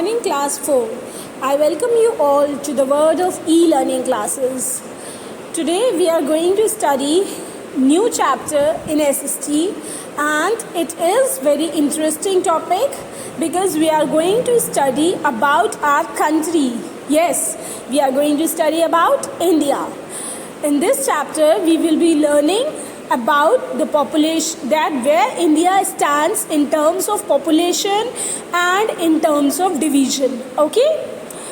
Morning class 4. I welcome you all to the world of e-learning classes. Today we are going to study new chapter in SST, and it is very interesting topic because we are going to study about our country. Yes, we are going to study about India. In this chapter we will be learning about the population, that where India stands in terms of population and in terms of division. Okay,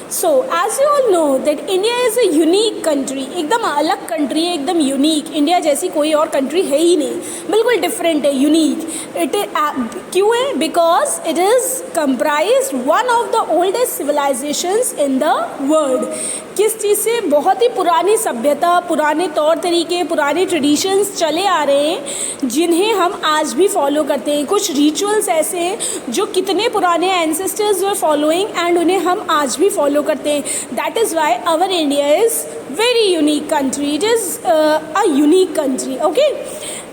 so as you all know that India is a unique country. एकदम अलग country है, एकदम unique. India जैसी कोई और country है ही नहीं, बिल्कुल different है, unique. It क्यों है? Because it is comprised one of the oldest civilizations in the world. किस चीज़ से? बहुत ही पुरानी सभ्यता, पुराने तौर तरीके, पुराने ट्रेडिशंस चले आ रहे हैं जिन्हें हम आज भी फॉलो करते हैं. कुछ रिचुअल्स ऐसे हैं जो कितने पुराने एंसेस्टर्स वर फॉलोइंग एंड उन्हें हम आज भी फॉलो करते हैं. That is why our India is very unique country. It is a unique country. Okay,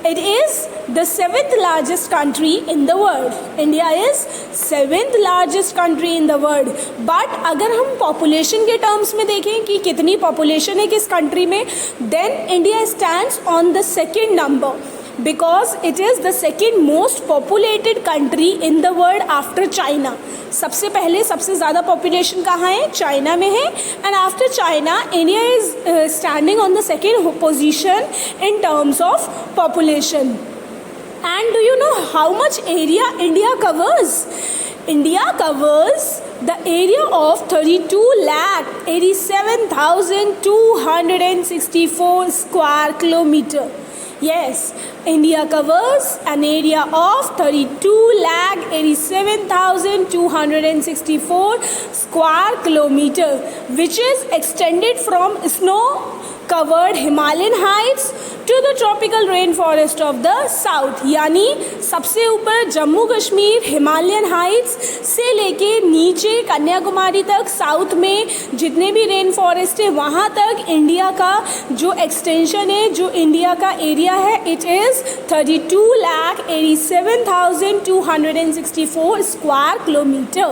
it is the 7th largest country in the world. India is 7th largest country in the world. But अगर हम population के terms में देखें कि कितनी population है किस country में, then India stands on the second number because it is the second most populated country in the world after China. सबसे पहले सबसे ज़्यादा पॉपुलेशन कहाँ है? चाइना में है. And after China India is standing on the second position in terms of population. And do you know how much area India covers? India covers the area of 32,87,264 square kilometer. Yes, India covers an area of 32,87,264 square kilometer, which is extended from snow-covered Himalayan heights to the tropical rainforest of the south. यानी सबसे ऊपर Jammu Kashmir Himalayan Heights से लेके नीचे कन्याकुमारी तक south में जितने भी रेन फॉरेस्ट है वहाँ तक इंडिया का जो एक्सटेंशन है, जो इंडिया का एरिया है, it is 32,87,264 square kilometre.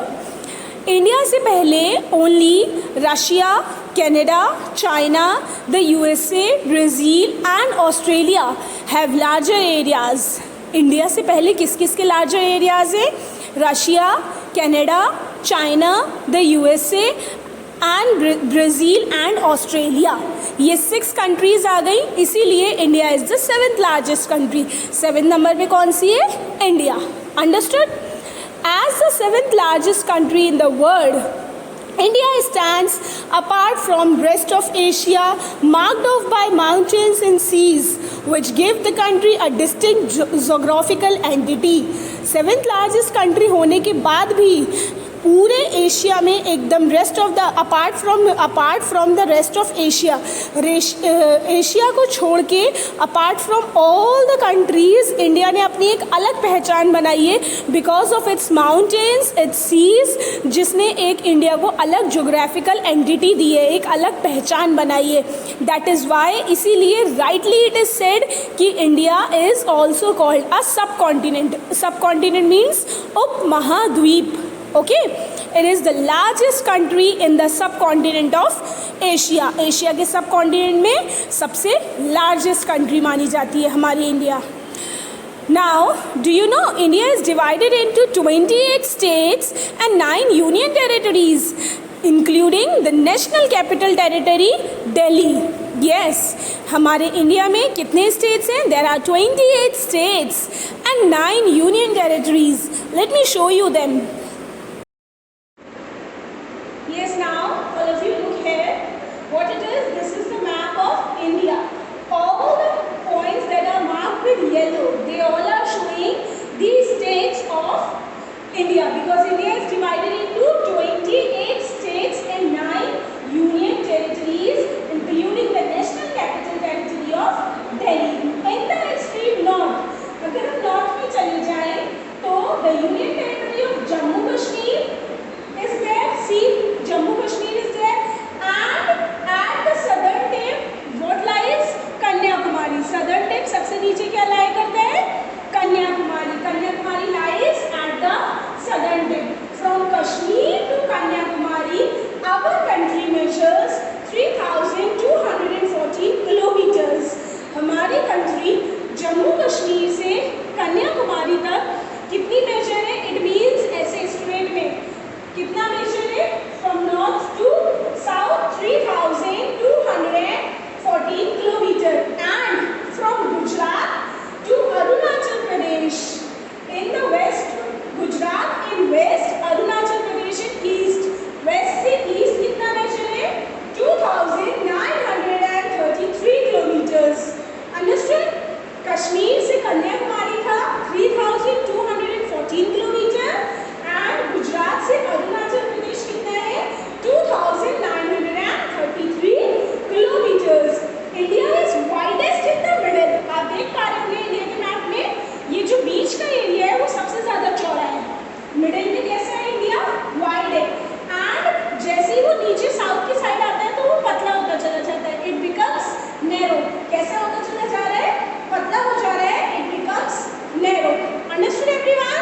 India से पहले only Russia, Canada, China, the USA, Brazil and Australia have larger areas. India से पहले किस किस के larger areas है? Russia, Canada, China, the USA and Brazil and Australia. ये 6 countries आ गई, इसीलिए India is the 7th largest country. 7th number पे कौन सी है? India. Understood? As the 7th largest country in the world, India stands apart from rest of Asia, marked off by mountains and seas, which give the country a distinct geographical entity. 7th largest country होने के बाद भी पूरे Asia में एकदम rest of the apart from the rest of Asia, Asia को छोड़ के apart from all the countries India ने अपनी एक अलग पहचान बनाई है because of its mountains, its seas, जिसने एक इंडिया को अलग जोग्राफिकल एंटिटी दी है, एक अलग पहचान बनाई है. दैट इज़ वाई, इसीलिए राइटली इट इज़ सेड कि India is also called a सब कॉन्टिनेंट. सब कॉन्टिनेंट मीन्स उप महाद्वीप. Okay, it is the largest country in the subcontinent of Asia. Asia के सब कॉन्टिनेंट में सबसे largest country मानी जाती है हमारी India. Now, do you know India is divided into 28 states and 9 union territories, including the national capital territory, Delhi. Yes, हमारे India में कितने states हैं? There are 28 states and 9 union territories. Let me show you them. Yes, now all of you look here. What it is? This is the map of India. All the points that are marked with yellow, they all are showing these states of India because India is divided into 28 states and 9 union territories, including the national capital territory of Delhi. In the extreme north, अगर हम north में चले जाएं तो the union territory of Jammu Kashmir is there. See, Jammu Kashmir is there, and at the southern tip what lies? Kanyakumari. Southern tip सबसे नीचे क्या lie करता है? Kanyakumari. Kanyakumari lies at the southern tip. From Kashmir कितना measure है? From north to south 3214 kilometre and from Gujarat to Arunachal Pradesh in the west, Gujarat in west, Arunachal Pradesh in east, west से east कितना measure है? 2933 किलोमीटर्स। अंडरस्टूड? कश्मीर से कन्याकुमारी था 3214 kilometre and Gujarat से अरुणाचल प्रदेश कितना है? 2933 kilometres. India is widest in the middle. आप देख पा रहे होंगे इंडिया के मैप में ये जो बीच का एरिया है वो सबसे ज्यादा चौड़ा है। मिडिल में कैसा है इंडिया? वाइड है। एंड जैसे ही वो नीचे साउथ की साइड आता है तो वो पतला होता चला जाता है। It becomes narrow. कैसा होता चला जा रहा है? पतला हो जा रहा है। It becomes narrow. Understood everyone?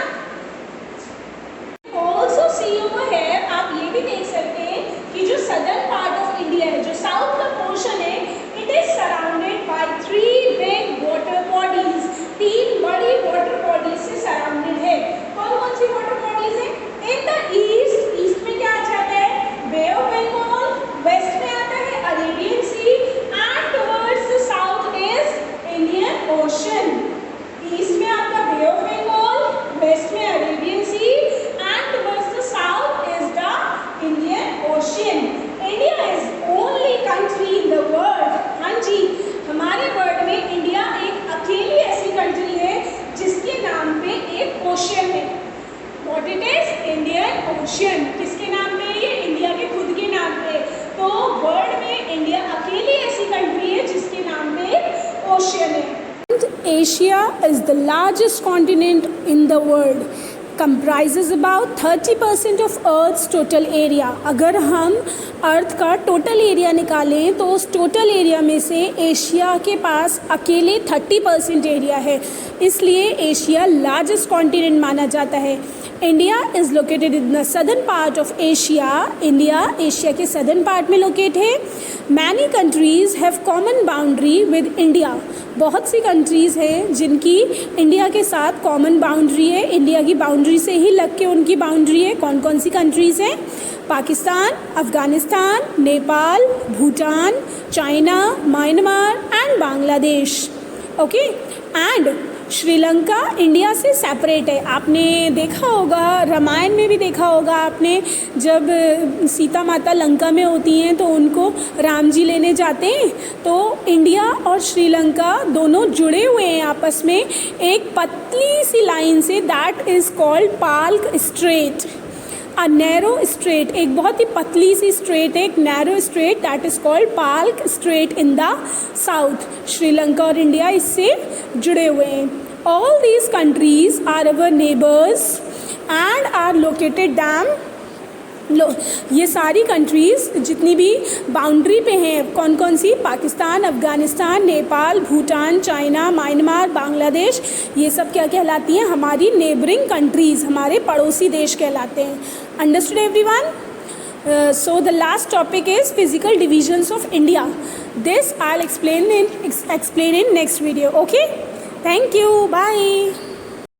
Also see over here, आप ये भी देख सकते हैं कि जो सदर्न पार्ट ऑफ इंडिया है, जो साउथ का पोर्शन है, it is surrounded by 3 big water bodies. 3 बड़ी वाटर बॉडीज से सराउंडेड है। कौन कौन सी वाटर बॉडीज है? इन द ईस्ट, ईस्ट में क्या आ जाता है? बे ऑफ बंगाल। वेस्ट में आता है Arabian Sea and towards the south is Indian Ocean. East में आपका बे ऑफ बंगाल, वेस्ट में Arabian Sea and towards the south is the Indian Ocean. India is only country in the world, हाँ जी, हमारे world में India एक अकेली ऐसी कंट्री है जिसके नाम पे एक ओशन है। What it is? Indian Ocean। किसके नाम पे? ये इंडिया के खुद के नाम पे। तो वर्ल्ड में इंडिया अकेली ऐसी कंट्री है जिसके नाम पे ओशियन है। Asia is the largest continent in the world, comprises about 30% of Earth's total area। अगर हम अर्थ का टोटल एरिया निकालें तो उस टोटल एरिया में से एशिया के पास अकेले 30% एरिया है, इसलिए एशिया लार्जेस्ट कॉन्टिनेंट माना जाता है। India is located in the southern part of Asia. India Asia के सदर्न पार्ट में लोकेट है। Many countries have common boundary with India. बहुत सी कंट्रीज़ हैं जिनकी इंडिया के साथ कॉमन बाउंड्री है। इंडिया की बाउंड्री से ही लग के उनकी बाउंड्री है। कौन कौन सी कंट्रीज़ हैं? Pakistan, Afghanistan, Nepal, Bhutan, China, Myanmar and Bangladesh. Okay, and Sri Lanka India से सेपरेट है। आपने देखा होगा, रामायण में भी देखा होगा आपने, जब सीता माता लंका में होती हैं तो उनको राम जी लेने जाते हैं, तो इंडिया और श्रीलंका दोनों जुड़े हुए हैं आपस में एक पतली सी लाइन से। That is called Palk Strait, a narrow strait. एक बहुत ही पतली सी स्ट्रेट है, एक narrow strait, that is called Palk Strait in the south. Sri Lanka और इंडिया इससे जुड़े हुए हैं। All these countries are our neighbours and are located dam. ये सारी कंट्रीज़ जितनी भी बाउंड्री पे हैं, कौन कौन सी? पाकिस्तान, अफ़गानिस्तान, नेपाल, भूटान, चाइना, म्यांमार, बांग्लादेश, ये सब क्या कहलाती हैं? हमारी नेबरिंग कंट्रीज़, हमारे पड़ोसी देश कहलाते हैं। Understood everyone? So the last topic is physical divisions of India. This I'll explain in next video. Okay? Thank you. Bye.